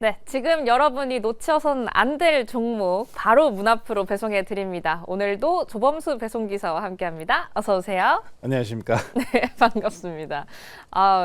네, 지금 여러분이 놓쳐선 안 될 종목 바로 문 앞으로 배송해 드립니다. 오늘도 조범수 배송기사와 함께합니다. 어서 오세요. 안녕하십니까. 네, 반갑습니다.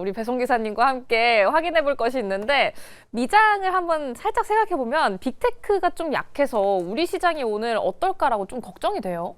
우리 배송기사님과 함께 확인해 볼 것이 있는데 미장을 한번 살짝 생각해 보면 빅테크가 좀 약해서 우리 시장이 오늘 어떨까라고 좀 걱정이 돼요.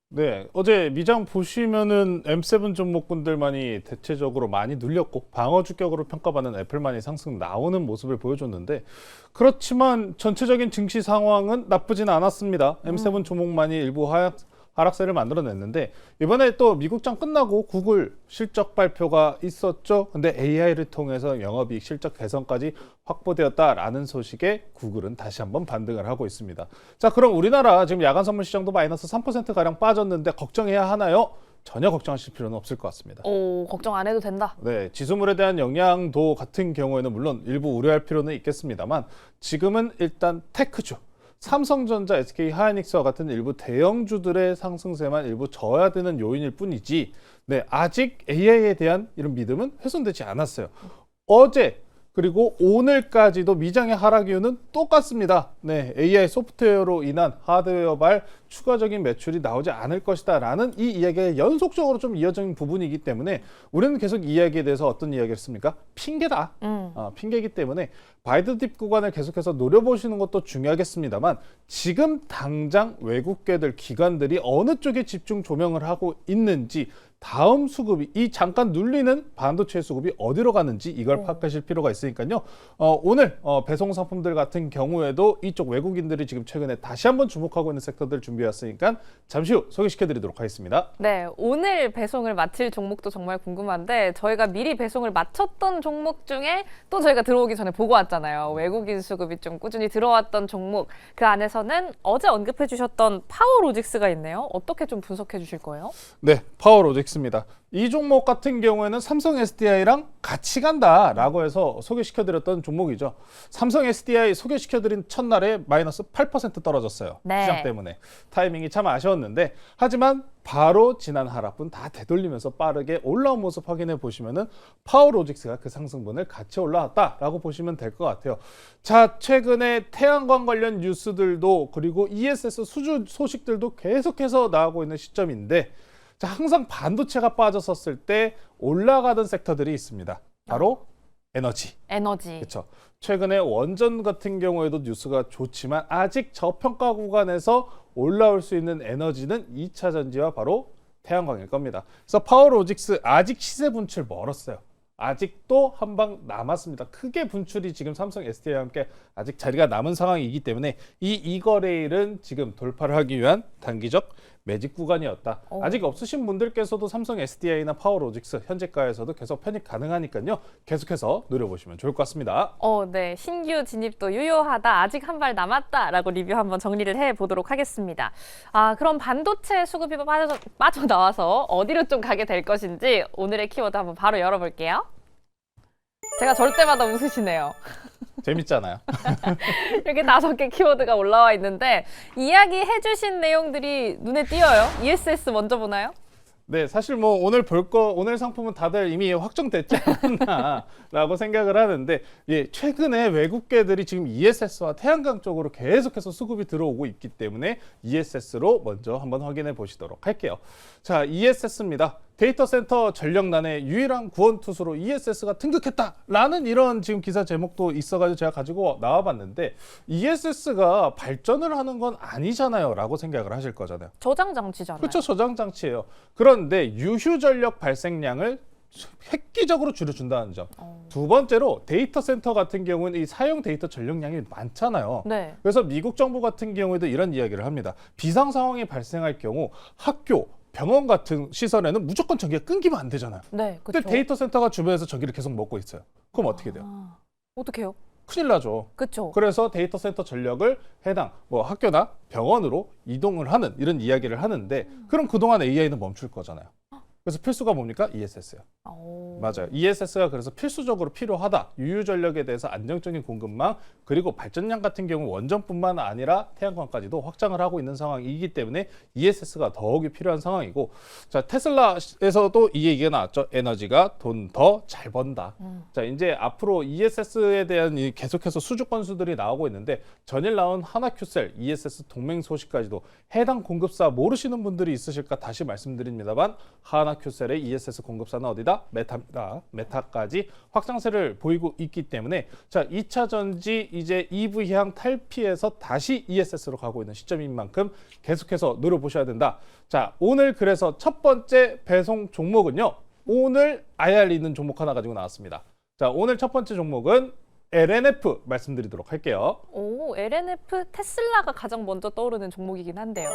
네, 어제 미장 보시면은 M7 종목군들만이 대체적으로 많이 눌렸고 방어 주격으로 평가받는 애플만이 상승 나오는 모습을 보여줬는데 그렇지만 전체적인 증시 상황은 나쁘진 않았습니다. M7 종목만이 일부 하락세를 만들어냈는데 이번에 또 미국장 끝나고 구글 실적 발표가 있었죠. 근데 AI를 통해서 영업이익 실적 개선까지 확보되었다라는 소식에 구글은 다시 한번 반등을 하고 있습니다. 자, 그럼 우리나라 지금 야간 선물 시장도 마이너스 3%가량 빠졌는데 걱정해야 하나요? 전혀 걱정하실 필요는 없을 것 같습니다. 걱정 안 해도 된다. 네, 지수물에 대한 영향도 같은 경우에는 물론 일부 우려할 필요는 있겠습니다만 지금은 일단 테크주, 삼성전자, SK하이닉스와 같은 일부 대형주들의 상승세만 일부 져야 되는 요인일 뿐이지 네, 아직 AI에 대한 이런 믿음은 훼손되지 않았어요. 어제 그리고 오늘까지도 미장의 하락 이유는 똑같습니다. 네, AI 소프트웨어로 인한 하드웨어발 추가적인 매출이 나오지 않을 것이다 라는 이 이야기가 연속적으로 좀 이어진 부분이기 때문에 우리는 계속 이 이야기에 대해서 어떤 이야기를 했습니까? 핑계다. 핑계이기 때문에 바이드 딥 구간을 계속해서 노려보시는 것도 중요하겠습니다만 지금 당장 외국계들, 기관들이 어느 쪽에 집중 조명을 하고 있는지 다음 수급이 이 잠깐 눌리는 반도체 수급이 어디로 가는지 이걸 파악하실 필요가 있으니까요. 오늘 배송 상품들 같은 경우에도 이쪽 외국인들이 지금 최근에 다시 한번 주목하고 있는 섹터들 준비했으니까 잠시 후 소개시켜드리도록 하겠습니다. 네, 오늘 배송을 마칠 종목도 정말 궁금한데 저희가 미리 배송을 마쳤던 종목 중에 또 저희가 들어오기 전에 보고 왔잖아요. 외국인 수급이 좀 꾸준히 들어왔던 종목. 그 안에서는 어제 언급해 주셨던 파워로직스가 있네요. 어떻게 좀 분석해 주실 거예요? 네, 파워로직스입니다. 이 종목 같은 경우에는 삼성 SDI랑 같이 간다라고 해서 소개시켜드렸던 종목이죠. 삼성 SDI 소개시켜드린 첫날에 마이너스 8% 떨어졌어요. 네. 시장 때문에. 타이밍이 참 아쉬웠는데 하지만 바로 지난 하락분 다 되돌리면서 빠르게 올라온 모습 확인해 보시면은 파워로직스가 그 상승분을 같이 올라왔다라고 보시면 될 것 같아요. 자, 최근에 태양광 관련 뉴스들도 그리고 ESS 수주 소식들도 계속해서 나오고 있는 시점인데 자, 항상 반도체가 빠졌었을 때 올라가던 섹터들이 있습니다. 바로 에너지. 에너지. 그렇죠. 최근에 원전 같은 경우에도 뉴스가 좋지만 아직 저평가 구간에서 올라올 수 있는 에너지는 2차 전지와 바로 태양광일 겁니다. 그래서 파워로직스 아직 시세 분출 멀었어요. 아직도 한 방 남았습니다. 크게 분출이 지금 삼성 SDI와 함께 아직 자리가 남은 상황이기 때문에 이 거래일은 지금 돌파를 하기 위한 단기적 매집 구간이었다. 아직 없으신 분들께서도 삼성 SDI나 파워로직스 현재가에서도 계속 편입 가능하니까요. 계속해서 노려보시면 좋을 것 같습니다. 네. 신규 진입도 유효하다. 아직 한 발 남았다라고 리뷰 한번 정리를 해보도록 하겠습니다. 그럼 반도체 수급이 빠져나와서 어디로 좀 가게 될 것인지 오늘의 키워드 한번 바로 열어볼게요. 제가 절 때마다 웃으시네요. 재밌잖아요. 이렇게 5개 키워드가 올라와 있는데 이야기해 주신 내용들이 눈에 띄어요. ESS 먼저 보나요? 네, 사실 뭐 오늘 상품은 다들 이미 확정됐지 않나라고 생각을 하는데 최근에 외국계들이 지금 ESS와 태양광 쪽으로 계속해서 수급이 들어오고 있기 때문에 ESS로 먼저 한번 확인해 보시도록 할게요. 자, ESS입니다. 데이터 센터 전력난의 유일한 구원투수로 ESS가 등극했다라는 이런 지금 기사 제목도 있어가지고 제가 가지고 나와봤는데 ESS가 발전을 하는 건 아니잖아요 라고 생각을 하실 거잖아요. 저장 장치잖아요. 그렇죠. 저장 장치예요. 그런데 유휴 전력 발생량을 획기적으로 줄여준다는 점. 두 번째로 데이터 센터 같은 경우는 이 사용 데이터 전력량이 많잖아요. 네. 그래서 미국 정부 같은 경우에도 이런 이야기를 합니다. 비상 상황이 발생할 경우 학교, 병원 같은 시설에는 무조건 전기가 끊기면 안 되잖아요. 네, 근데 그렇죠. 데이터 센터가 주변에서 전기를 계속 먹고 있어요. 그럼 어떻게 돼요? 어떡해요? 큰일 나죠. 그렇죠. 그래서 데이터 센터 전력을 해당 학교나 병원으로 이동을 하는 이런 이야기를 하는데 그럼 그동안 AI는 멈출 거잖아요. 그래서 필수가 뭡니까? ESS예요. 맞아요. ESS가 그래서 필수적으로 필요하다. 유유 전력에 대해서 안정적인 공급망 그리고 발전량 같은 경우 원전뿐만 아니라 태양광까지도 확장을 하고 있는 상황이기 때문에 ESS가 더욱이 필요한 상황이고 자 테슬라에서도 이 얘기가 나왔죠. 에너지가 돈 더 잘 번다. 자 이제 앞으로 ESS에 대한 계속해서 수주 건수들이 나오고 있는데 전일 나온 하나큐셀 ESS 동맹 소식까지도 해당 공급사 모르시는 분들이 있으실까 다시 말씀드립니다만 하나큐셀의 ESS 공급사는 어디다? 메타입니다. 메타까지 확장세를 보이고 있기 때문에 자 2차 전지 이제 EV향 탈피해서 다시 ESS로 가고 있는 시점인 만큼 계속해서 노려보셔야 된다. 자 오늘 그래서 첫 번째 배송 종목은요. 오늘 IR 있는 종목 하나 가지고 나왔습니다. 자 오늘 첫 번째 종목은 LNF 말씀드리도록 할게요. 오, LNF 테슬라가 가장 먼저 떠오르는 종목이긴 한데요.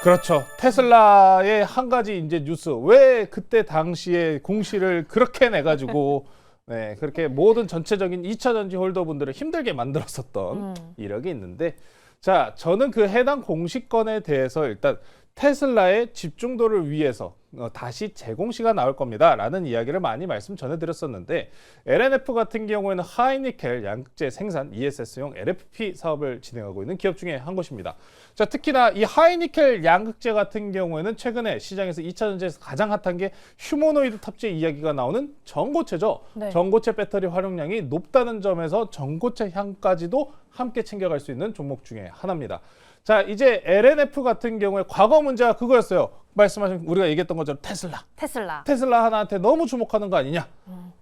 그렇죠. 테슬라의 한 가지 이제 뉴스. 왜 그때 당시에 공시를 그렇게 내가지고 네, 그렇게 모든 전체적인 2차 전지 홀더분들을 힘들게 만들었었던 이력이 있는데 자, 저는 그 해당 공시권에 대해서 일단 테슬라의 집중도를 위해서 다시 재공시가 나올 겁니다 라는 이야기를 많이 말씀 전해드렸었는데 LNF 같은 경우에는 하이니켈 양극재 생산 ESS용 LFP 사업을 진행하고 있는 기업 중에 한 곳입니다. 자 특히나 이 하이니켈 양극재 같은 경우에는 최근에 시장에서 2차 전지에서 가장 핫한 게 휴머노이드 탑재 이야기가 나오는 전고체죠. 네. 전고체 배터리 활용량이 높다는 점에서 전고체 향까지도 함께 챙겨갈 수 있는 종목 중에 하나입니다. 자 이제 LNF 같은 경우에 과거 문제가 그거였어요. 말씀하신 우리가 얘기했던 것처럼 테슬라 하나한테 너무 주목하는 거 아니냐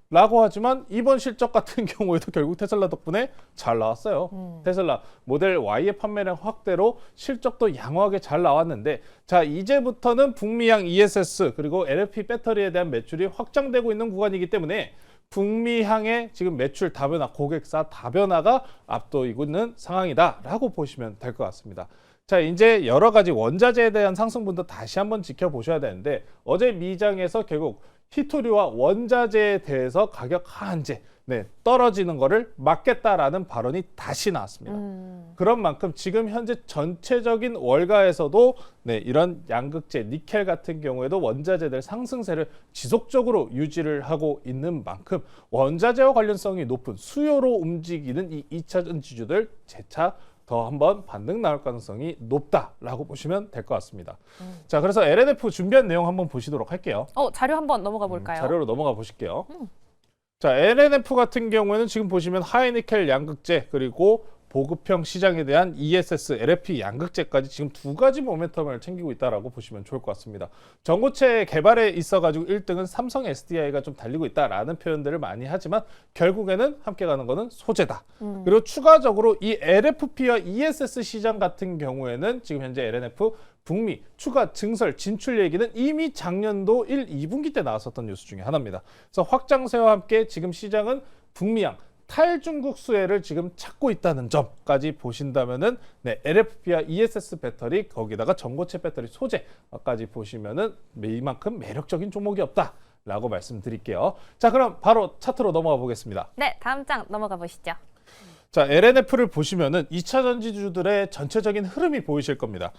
라고 하지만 이번 실적 같은 경우에도 결국 테슬라 덕분에 잘 나왔어요. 테슬라 모델 Y의 판매량 확대로 실적도 양호하게 잘 나왔는데 자 이제부터는 북미향 ESS 그리고 LFP 배터리에 대한 매출이 확장되고 있는 구간이기 때문에 북미향의 지금 매출 다변화, 고객사 다변화가 앞두고 있는 상황이다라고 보시면 될 것 같습니다. 자, 이제 여러 가지 원자재에 대한 상승분도 다시 한번 지켜보셔야 되는데 어제 미장에서 결국 히토류와 원자재에 대해서 가격 하한제 떨어지는 거를 막겠다라는 발언이 다시 나왔습니다. 그런 만큼 지금 현재 전체적인 월가에서도 이런 양극재, 니켈 같은 경우에도 원자재들 상승세를 지속적으로 유지를 하고 있는 만큼 원자재와 관련성이 높은 수요로 움직이는 이 2차 전지주들 재차 더 한번 반등 나올 가능성이 높다라고 보시면 될 것 같습니다. 자, 그래서 LNF 준비한 내용 한번 보시도록 할게요. 자료 한번 넘어가 볼까요? 자료로 넘어가 보실게요. 자, LNF 같은 경우에는 지금 보시면 하이니켈 양극재 그리고 보급형 시장에 대한 ESS, LFP 양극재까지 지금 두 가지 모멘텀을 챙기고 있다라고 보시면 좋을 것 같습니다. 전고체 개발에 있어가지고 1등은 삼성 SDI가 좀 달리고 있다라는 표현들을 많이 하지만 결국에는 함께 가는 거는 소재다. 그리고 추가적으로 이 LFP와 ESS 시장 같은 경우에는 지금 현재 LNF 북미 추가 증설 진출 얘기는 이미 작년도 1, 2분기 때 나왔었던 뉴스 중에 하나입니다. 그래서 확장세와 함께 지금 시장은 북미향 탈중국 수혜를 지금 찾고 있다는 점까지 보신다면은 LFP와 ESS 배터리 거기다가 전고체 배터리 소재까지 보시면은 이만큼 매력적인 종목이 없다라고 말씀드릴게요. 자, 그럼 바로 차트로 넘어가 보겠습니다. 네, 다음 장 넘어가 보시죠. 자, LNF를 보시면은 2차 전지주들의 전체적인 흐름이 보이실 겁니다.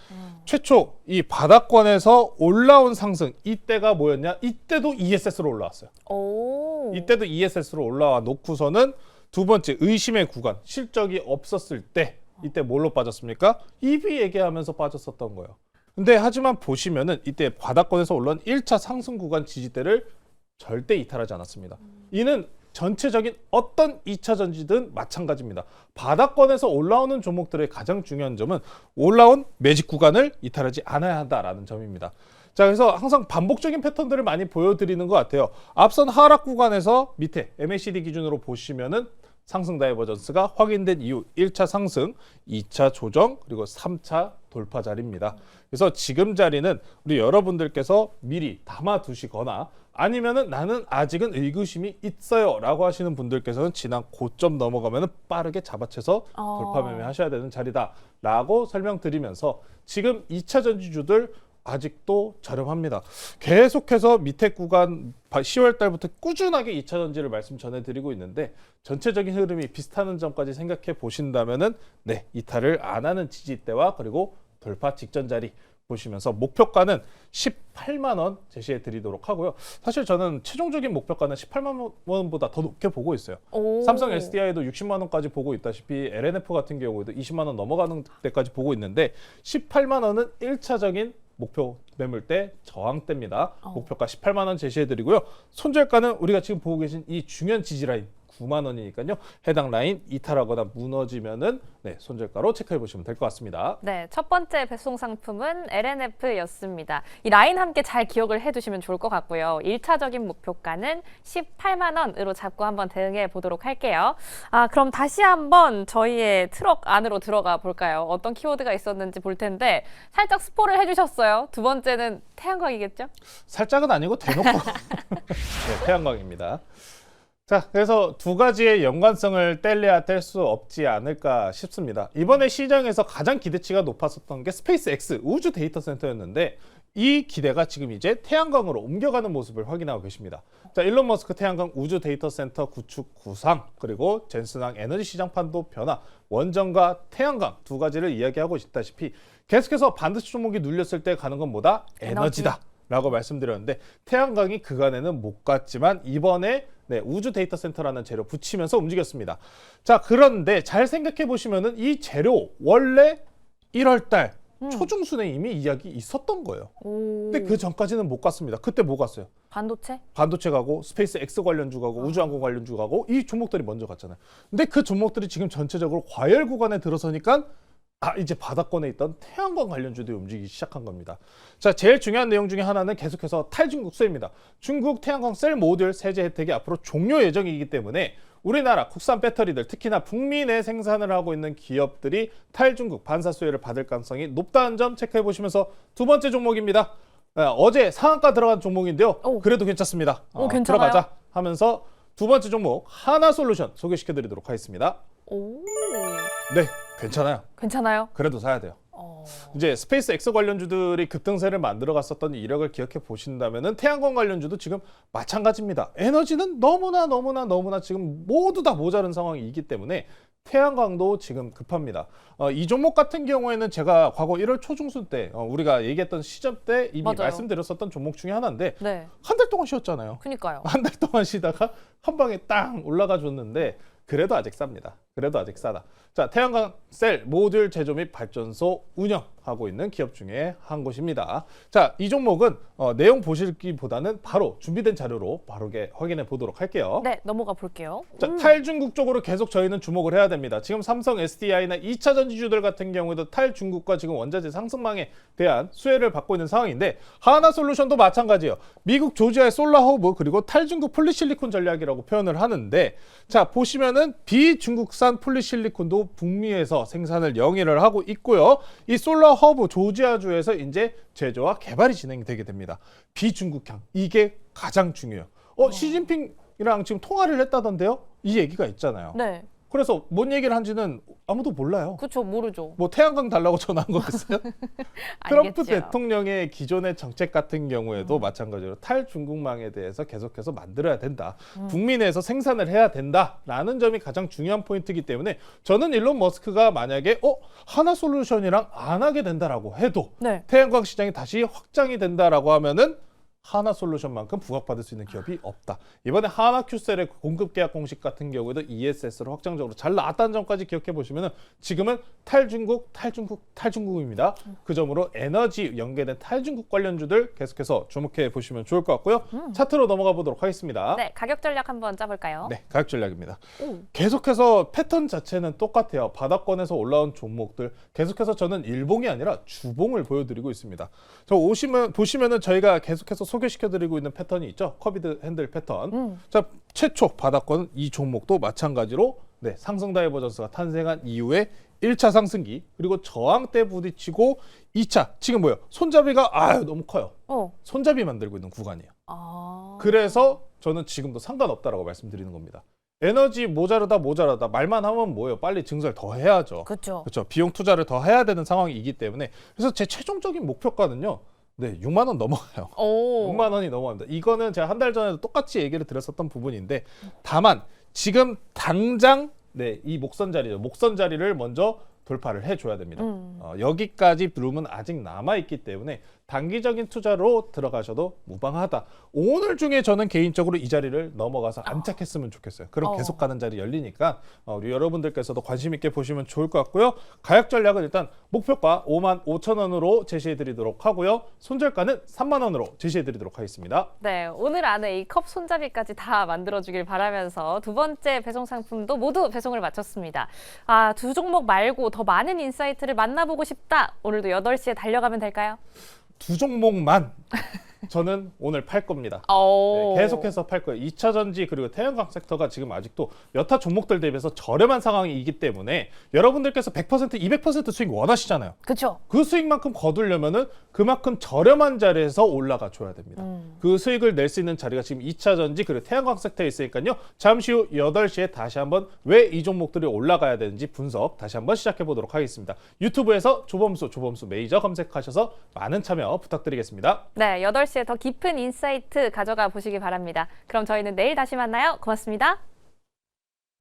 최초 이 바닥권에서 올라온 상승 이때가 뭐였냐? 이때도 ESS로 올라왔어요. 오. 이때도 ESS로 올라와 놓고서는 두 번째 의심의 구간 실적이 없었을 때 이때 뭘로 빠졌습니까? EV 얘기하면서 빠졌었던 거예요. 근데 하지만 보시면은 이때 바닥권에서 올라온 1차 상승 구간 지지대를 절대 이탈하지 않았습니다. 이는 전체적인 어떤 2차 전지든 마찬가지입니다. 바닥권에서 올라오는 종목들의 가장 중요한 점은 올라온 매직 구간을 이탈하지 않아야 한다라는 점입니다. 자, 그래서 항상 반복적인 패턴들을 많이 보여드리는 것 같아요. 앞선 하락 구간에서 밑에 MACD 기준으로 보시면은 상승 다이버전스가 확인된 이후 1차 상승, 2차 조정, 그리고 3차 돌파 자리입니다. 그래서 지금 자리는 우리 여러분들께서 미리 담아두시거나 아니면은 나는 아직은 의구심이 있어요 라고 하시는 분들께서는 지난 고점 넘어가면 빠르게 잡아채서 돌파 매매하셔야 되는 자리다 라고 설명드리면서 지금 2차 전지주들 아직도 저렴합니다. 계속해서 밑에 구간 10월 달부터 꾸준하게 2차 전지를 말씀 전해드리고 있는데 전체적인 흐름이 비슷한 점까지 생각해 보신다면은 이탈을 안 하는 지지대와 그리고 돌파 직전 자리 보시면서 목표가는 18만 원 제시해 드리도록 하고요. 사실 저는 최종적인 목표가는 18만 원보다 더 높게 보고 있어요. 오. 삼성 SDI도 60만 원까지 보고 있다시피 LNF 같은 경우에도 20만 원 넘어가는 데까지 보고 있는데 18만 원은 1차적인 목표 매물대 저항대입니다. 목표가 18만 원 제시해 드리고요. 손절가는 우리가 지금 보고 계신 이 중요한 지지라인 9만 원이니까요. 해당 라인 이탈하거나 무너지면은 손절가로 체크해 보시면 될 것 같습니다. 네, 첫 번째 배송 상품은 LNF였습니다. 이 라인 함께 잘 기억을 해두시면 좋을 것 같고요. 1차적인 목표가는 18만 원으로 잡고 한번 대응해 보도록 할게요. 그럼 다시 한번 저희의 트럭 안으로 들어가 볼까요? 어떤 키워드가 있었는지 볼 텐데 살짝 스포를 해주셨어요. 두 번째는 태양광이겠죠? 살짝은 아니고 대놓고 네, 태양광입니다. 자, 그래서 두 가지의 연관성을 뗄래야 뗄 수 없지 않을까 싶습니다. 이번에 시장에서 가장 기대치가 높았었던 게 스페이스 X 우주 데이터 센터였는데 이 기대가 지금 이제 태양광으로 옮겨가는 모습을 확인하고 계십니다. 자, 일론 머스크 태양광 우주 데이터 센터 구축 구상, 그리고 젠슨항 에너지 시장 판도 변화, 원전과 태양광 두 가지를 이야기하고 있다시피 계속해서 반도체 종목이 눌렸을 때 가는 건 뭐다? 에너지다 라고 말씀드렸는데 태양광이 그간에는 못 갔지만 이번에 우주 데이터 센터라는 재료 붙이면서 움직였습니다. 자, 그런데 잘 생각해 보시면은 이 재료 원래 1월 달 초중순에 이미 이야기 있었던 거예요. 근데 그 전까지는 못 갔습니다. 그때 뭐 갔어요? 반도체? 반도체 가고 스페이스 X 관련주 가고 우주항공 관련주 가고 이 종목들이 먼저 갔잖아요. 근데 그 종목들이 지금 전체적으로 과열 구간에 들어서니까 이제 바닥권에 있던 태양광 관련주들이 움직이기 시작한 겁니다. 자, 제일 중요한 내용 중에 하나는 계속해서 탈중국 수혜입니다. 중국 태양광 셀 모듈 세제 혜택이 앞으로 종료 예정이기 때문에 우리나라 국산 배터리들, 특히나 북미 내 생산을 하고 있는 기업들이 탈중국 반사 수혜를 받을 가능성이 높다는 점 체크해 보시면서 두 번째 종목입니다. 어제 상한가 들어간 종목인데요. 그래도 괜찮습니다. 괜찮아요? 들어가자 하면서 두 번째 종목 하나솔루션 소개시켜 드리도록 하겠습니다. 네, 괜찮아요. 괜찮아요? 그래도 사야 돼요. 이제 스페이스 X 관련주들이 급등세를 만들어 갔었던 이력을 기억해 보신다면은 태양광 관련주도 지금 마찬가지입니다. 에너지는 너무나 지금 모두 다 모자른 상황이기 때문에 태양광도 지금 급합니다. 이 종목 같은 경우에는 제가 과거 1월 초중순 때 우리가 얘기했던 시점 때 이미 맞아요. 말씀드렸었던 종목 중에 하나인데 네. 한 달 동안 쉬었잖아요. 그니까요. 한 달 동안 쉬다가 한 방에 땅 올라가 줬는데 그래도 아직 쌉니다. 그래도 아직 싸다. 자, 태양광 셀 모듈 제조 및 발전소 운영하고 있는 기업 중에 한 곳입니다. 자, 이 종목은 내용 보시기보다는 바로 준비된 자료로 바로게 확인해 보도록 할게요. 네, 넘어가 볼게요. 자, 탈중국 쪽으로 계속 저희는 주목을 해야 됩니다. 지금 삼성 SDI나 2차 전지주들 같은 경우에도 탈중국과 지금 원자재 상승망에 대한 수혜를 받고 있는 상황인데 하나솔루션도 마찬가지예요. 미국 조지아의 솔라허브 그리고 탈중국 폴리실리콘 전략이라고 표현을 하는데 자, 보시면은 비중국산 폴리실리콘도 북미에서 생산을 영위를 하고 있고요. 이 솔라허브 조지아주에서 이제 제조와 개발이 진행되게 됩니다. 비중국향 이게 가장 중요해요. 시진핑이랑 지금 통화를 했다던데요? 이 얘기가 있잖아요. 네. 그래서 뭔 얘기를 한지는 아무도 몰라요. 그쵸, 모르죠. 뭐 태양광 달라고 전화한 거겠어요? 트럼프 알겠죠. 대통령의 기존의 정책 같은 경우에도 마찬가지로 탈중국망에 대해서 계속해서 만들어야 된다. 북미 내에서 생산을 해야 된다라는 점이 가장 중요한 포인트이기 때문에 저는 일론 머스크가 만약에 하나솔루션이랑 안 하게 된다라고 해도 네. 태양광 시장이 다시 확장이 된다라고 하면은 하나솔루션만큼 부각받을 수 있는 기업이 없다. 이번에 하나큐셀의 공급 계약 공식 같은 경우에도 ESS로 확정적으로 잘 나왔다는 점까지 기억해 보시면은 지금은 탈중국입니다. 그 점으로 에너지 연계된 탈중국 관련주들 계속해서 주목해 보시면 좋을 것 같고요. 차트로 넘어가 보도록 하겠습니다. 네, 가격 전략 한번 짜볼까요? 네, 가격 전략입니다. 계속해서 패턴 자체는 똑같아요. 바닥권에서 올라온 종목들 계속해서 저는 일봉이 아니라 주봉을 보여드리고 있습니다. 보시면은 저희가 계속해서 소개시켜드리고 있는 패턴이 있죠. 커비드 핸들 패턴. 자, 최초 바닥권 이 종목도 마찬가지로 상승 다이버전스가 탄생한 이후에 1차 상승기 그리고 저항 때 부딪히고 2차 지금 뭐예요? 손잡이가 너무 커요. 손잡이 만들고 있는 구간이에요. 그래서 저는 지금도 상관없다라고 말씀드리는 겁니다. 에너지 모자르다 말만 하면 뭐예요? 빨리 증설 더 해야죠. 그렇죠. 비용 투자를 더 해야 되는 상황이기 때문에 그래서 제 최종적인 목표가는요. 6만 원 넘어가요. 6만 원이 넘어갑니다. 이거는 제가 한 달 전에도 똑같이 얘기를 드렸었던 부분인데 다만 지금 당장 이 목선 자리를 먼저 돌파를 해줘야 됩니다. 여기까지 룸은 아직 남아있기 때문에 단기적인 투자로 들어가셔도 무방하다. 오늘 중에 저는 개인적으로 이 자리를 넘어가서 안착했으면 좋겠어요. 그럼 계속 가는 자리 열리니까 우리 여러분들께서도 관심 있게 보시면 좋을 것 같고요. 가격 전략은 일단 목표가 55,000원으로 제시해드리도록 하고요. 손절가는 30,000원으로 제시해드리도록 하겠습니다. 네, 오늘 안에 이 컵 손잡이까지 다 만들어주길 바라면서 두 번째 배송 상품도 모두 배송을 마쳤습니다. 두 종목 말고 더 많은 인사이트를 만나보고 싶다. 오늘도 8시에 달려가면 될까요? 두 종목만 저는 오늘 팔 겁니다. 계속해서 팔 거예요. 2차 전지 그리고 태양광 섹터가 지금 아직도 여타 종목들 대비해서 저렴한 상황이기 때문에 여러분들께서 100%, 200% 수익 원하시잖아요. 그렇죠. 그 수익만큼 거두려면은 그만큼 저렴한 자리에서 올라가 줘야 됩니다. 그 수익을 낼 수 있는 자리가 지금 2차 전지 그리고 태양광 섹터에 있으니까요. 잠시 후 8시에 다시 한번 왜 이 종목들이 올라가야 되는지 분석 다시 한번 시작해 보도록 하겠습니다. 유튜브에서 조범수 메이저 검색하셔서 많은 참여 부탁드리겠습니다. 네, 8시에 더 깊은 인사이트 가져가 보시기 바랍니다. 그럼 저희는 내일 다시 만나요. 고맙습니다.